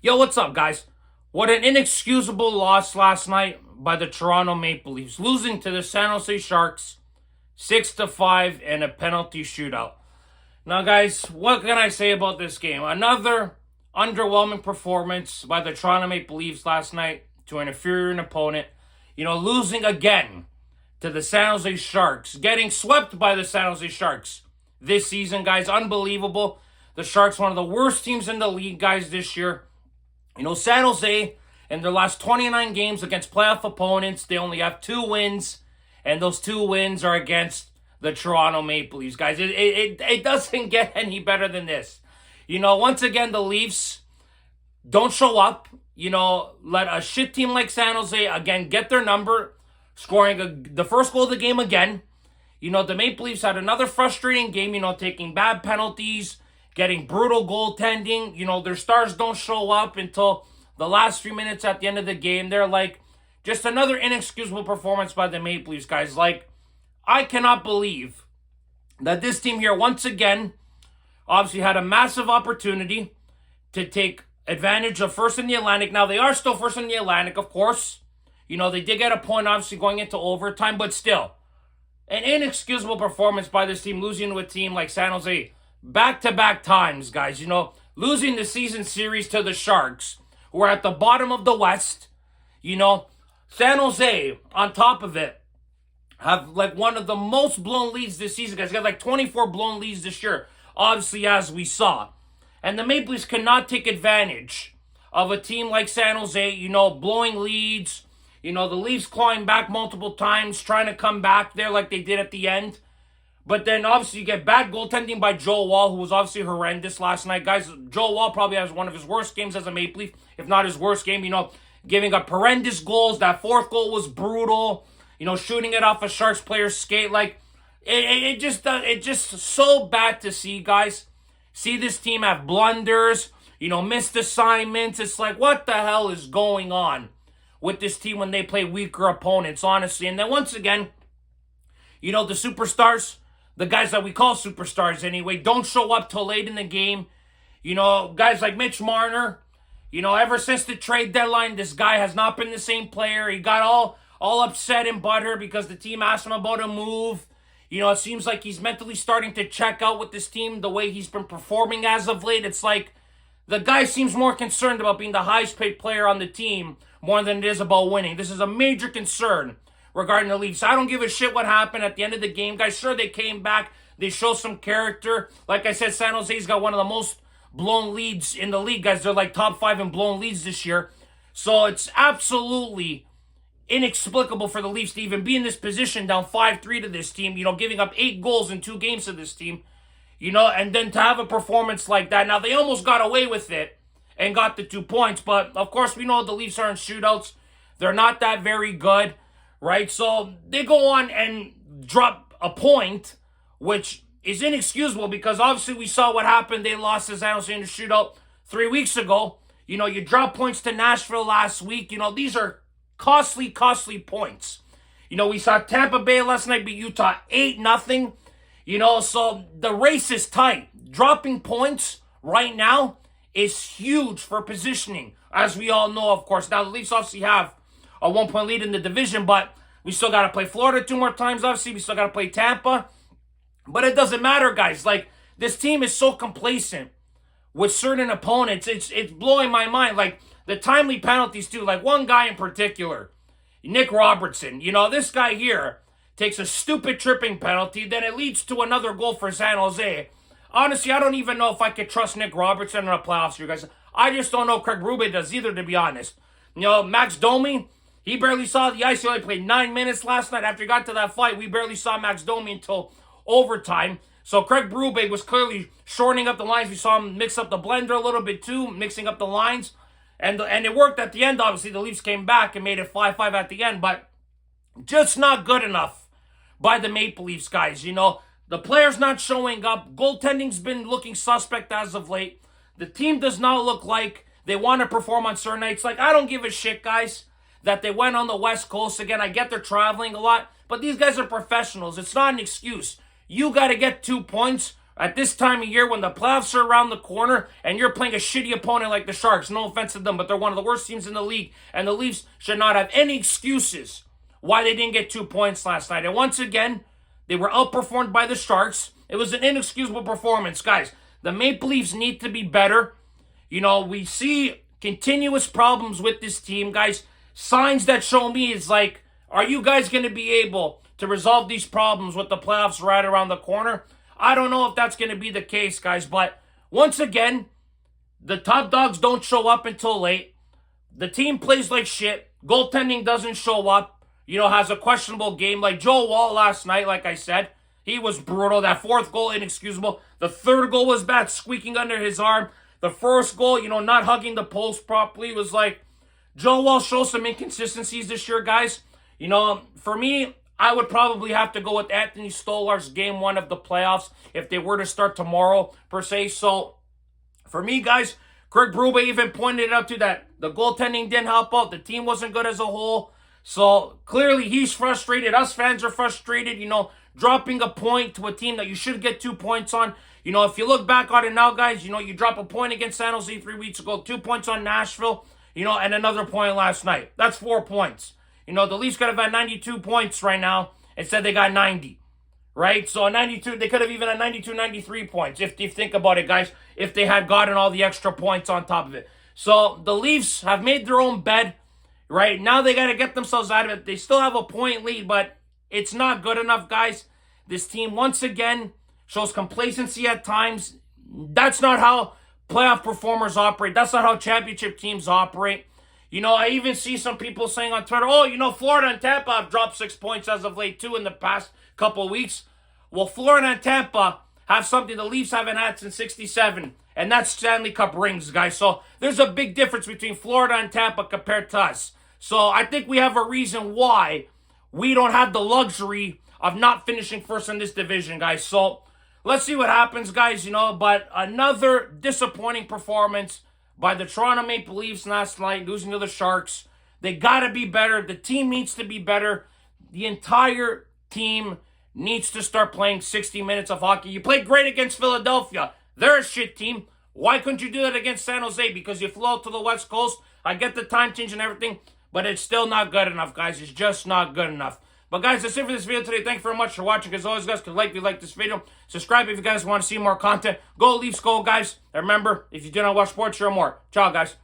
Yo, what's up, guys? What an inexcusable loss last night by the Toronto Maple Leafs, losing to the San Jose Sharks 6-5 in a penalty shootout. Now, guys, what can I say about this game? Another underwhelming performance by the Toronto Maple Leafs last night to an inferior opponent. Losing again to the San Jose Sharks, getting swept by the San Jose Sharks this season, guys. Unbelievable. The Sharks, one of the worst teams in the league, guys, this year. San Jose, in their last 29 games against playoff opponents, they only have 2 wins, and those 2 wins are against the Toronto Maple Leafs, guys. It doesn't get any better than this. Once again, the Leafs don't show up. Let a shit team like San Jose, again, get their number, scoring the first goal of the game again. The Maple Leafs had another frustrating game, taking bad penalties, getting brutal goaltending. Their stars don't show up until the last few minutes at the end of the game. They're like, just another inexcusable performance by the Maple Leafs, guys. Like, I cannot believe that this team here, once again, obviously had a massive opportunity to take advantage of first in the Atlantic. Now, they are still first in the Atlantic, of course. They did get a point, obviously, going into overtime, but still, an inexcusable performance by this team, losing to a team like San Jose back-to-back times, guys. Losing the season series to the Sharks, who are at the bottom of the West. San Jose, on top of it, have like one of the most blown leads this season, guys. Got like 24 blown leads this year, obviously, as we saw. And the Maple Leafs cannot take advantage of a team like San Jose, blowing leads. The Leafs clawing back multiple times, trying to come back there like they did at the end. But then, obviously, you get bad goaltending by Joe Woll, who was obviously horrendous last night. Guys, Joe Woll probably has one of his worst games as a Maple Leaf, if not his worst game. Giving up horrendous goals. That fourth goal was brutal. Shooting it off a Sharks player's skate. Like, it just so bad to see, guys. See this team have blunders, missed assignments. It's like, what the hell is going on with this team when they play weaker opponents, honestly? And then, once again, the superstars, the guys that we call superstars anyway, don't show up till late in the game. Guys like Mitch Marner, ever since the trade deadline, this guy has not been the same player. He got all upset and butthurt because the team asked him about a move. It seems like he's mentally starting to check out with this team, the way he's been performing as of late. It's like the guy seems more concerned about being the highest paid player on the team more than it is about winning. This is a major concern regarding the Leafs. I don't give a shit what happened at the end of the game, guys. Sure, they came back. They show some character. Like I said, San Jose's got one of the most blown leads in the league, guys. They're like top 5 in blown leads this year. So it's absolutely inexplicable for the Leafs to even be in this position, down 5-3 to this team, giving up 8 goals in 2 games to this team, and then to have a performance like that. Now, they almost got away with it and got the 2 points, but of course, we know the Leafs are in shootouts. They're not that very good, right? So they go on and drop a point, which is inexcusable because obviously we saw what happened. They lost to San Jose in the shootout 3 weeks ago. You drop points to Nashville last week. These are costly points. We saw Tampa Bay last night beat Utah 8-0. So the race is tight. Dropping points right now is huge for positioning, as we all know, of course. Now, the Leafs obviously have a 1-point lead in the division, but we still got to play Florida 2 more times, obviously. We still got to play Tampa. But it doesn't matter, guys. Like, this team is so complacent with certain opponents. It's blowing my mind. Like, the timely penalties, too. Like, one guy in particular, Nick Robertson. This guy here takes a stupid tripping penalty. Then it leads to another goal for San Jose. Honestly, I don't even know if I could trust Nick Robertson in the playoffs, you guys. I just don't know Craig Berube does either, to be honest. Max Domi, he barely saw the ice. He only played 9 minutes last night. After he got to that fight, we barely saw Max Domi until overtime. So Craig Berube was clearly shortening up the lines. We saw him mix up the blender a little bit too, mixing up the lines. And it worked at the end, obviously. The Leafs came back and made it 5-5 at the end. But just not good enough by the Maple Leafs, guys. The players not showing up. Goaltending's been looking suspect as of late. The team does not look like they want to perform on certain nights. Like, I don't give a shit, guys, that they went on the West Coast again. I get they're traveling a lot. But these guys are professionals. It's not an excuse. You got to get 2 points At this time of year when the playoffs are around the corner and you're playing a shitty opponent like the Sharks, no offense to them, but they're one of the worst teams in the league, and the Leafs should not have any excuses why they didn't get 2 points last night. And once again, they were outperformed by the Sharks. It was an inexcusable performance, guys. The Maple Leafs need to be better. You know, we see continuous problems with this team, guys. Signs that show me is like, are you guys going to be able to resolve these problems with the playoffs right around the corner? I don't know if that's going to be the case, guys. But once again, the top dogs don't show up until late. The team plays like shit. Goaltending doesn't show up. You know, has a questionable game. Like Joe Wall last night, like I said. He was brutal. That fourth goal, inexcusable. The third goal was bad, squeaking under his arm. The first goal, you know, not hugging the post properly, was like, Joe Wall shows some inconsistencies this year, guys. You know, for me, I would probably have to go with Anthony Stolar's game 1 of the playoffs if they were to start tomorrow, per se. So, for me, guys, Craig Berube even pointed out to that the goaltending didn't help out. The team wasn't good as a whole. So, clearly, he's frustrated. Us fans are frustrated, you know, dropping a point to a team that you should get 2 points on. You know, if you look back on it now, guys, you know, you drop a point against San Jose 3 weeks ago, 2 points on Nashville, you know, and another point last night. That's 4 points. You know, the Leafs could have had 92 points right now. Instead, they got 90, right? So, 92, they could have even had 92, 93 points, if you think about it, guys, if they had gotten all the extra points on top of it. So, the Leafs have made their own bed, right? Now they got to get themselves out of it. They still have a point lead, but it's not good enough, guys. This team, once again, shows complacency at times. That's not how playoff performers operate. That's not how championship teams operate. You know, I even see some people saying on Twitter, oh, you know, Florida and Tampa have dropped 6 points as of late, too, in the past couple of weeks. Well, Florida and Tampa have something the Leafs haven't had since 67, and that's Stanley Cup rings, guys. So there's a big difference between Florida and Tampa compared to us. So I think we have a reason why we don't have the luxury of not finishing first in this division, guys. So let's see what happens, guys, you know. But another disappointing performance by the Toronto Maple Leafs last night, losing to the Sharks. They got to be better. The team needs to be better. The entire team needs to start playing 60 minutes of hockey. You played great against Philadelphia. They're a shit team. Why couldn't you do that against San Jose? Because you flew out to the West Coast. I get the time change and everything, but it's still not good enough, guys. It's just not good enough. But guys, that's it for this video today. Thank you very much for watching. As always, guys, if you like this video. Subscribe if you guys want to see more content. Go Leafs, go, guys. And remember, if you do not watch sports, you're more. Ciao, guys.